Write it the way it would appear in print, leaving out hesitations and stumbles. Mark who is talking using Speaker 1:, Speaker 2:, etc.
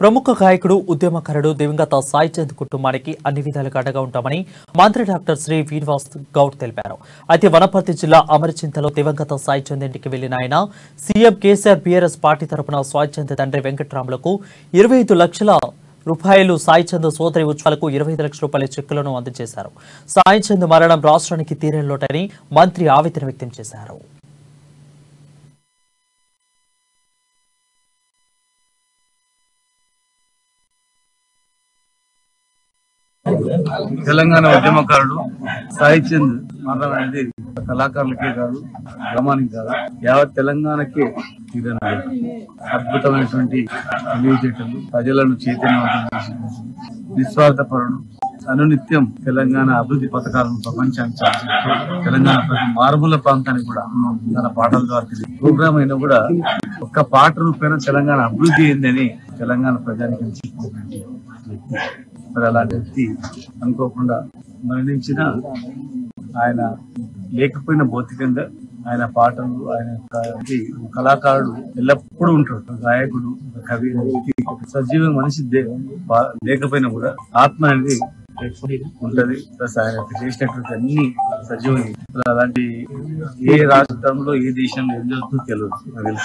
Speaker 1: ప్రముఖ గాయకుడు ఉద్యమకారుడు దివంగత సాయి చంద్ కుటుంబానికి అన్ని విధాలుగా అండగా ఉంటామని మంత్రి డాక్టర్ శ్రీ శ్రీనివాస్ గౌడ్ తెలిపారు. అయితే వనపర్తి జిల్లా అమరచింతలో దివంగత సాయి చంద్ ఇంటికి వెళ్లిన ఆయన సీఎం కేసీఆర్ బీఆర్ఎస్ పార్టీ తరపున సాయి చంద్ తండ్రి వెంకట్రాములకు 25 లక్షల రూపాయలు, సాయి చంద్ సోదరి ఉజ్వలకు 25 లక్షల రూపాయల చెక్కులను అందజేశారు. సాయి చంద్ మరణం రాష్ట్రానికి తీరని లోటని మంత్రి ఆవేదన వ్యక్తం చేశారు.
Speaker 2: తెలంగాణ ఉద్యమకారుడు సాయి చంద్ మరణం అనేది కళాకారులకే కాదు, గ్రామానికి కాదు, యావత్ తెలంగాణకే అద్భుతమైనటువంటి తెలియజేయటం, ప్రజలను చైతన్యవంతం చేసి నిస్వార్థపరుడు, అనునిత్యం తెలంగాణ అభివృద్ధి పథకాలను ప్రపంచానికి చాటి తెలంగాణ ప్రతి మారుమూల ప్రాంతానికి కూడా తన పాటల ద్వారా తెలియదు. ప్రోగ్రామ్ అయినా కూడా ఒక్క పాట రూపేణ తెలంగాణ అభివృద్ధి అయిందని తెలంగాణ ప్రజానికి చెప్పినటువంటి వ్యక్తి. మరి అలాంటి వ్యక్తి అనుకోకుండా మరణించిన ఆయన లేకపోయిన భౌతికంగా ఆయన పాటలు, ఆయన కళాకారుడు ఎల్లప్పుడూ ఉంటాడు. గాయకుడు, కవి, సజీవ మనిషి లేకపోయినా కూడా ఆత్మ అనేది ఉంటది. ప్లస్ ఆయన చేసినటువంటి అన్ని సజీవం. అలాంటి ఏ రాష్ట్రంలో ఏ దేశంలో ఏం జరుగుతుందో తెలియదు.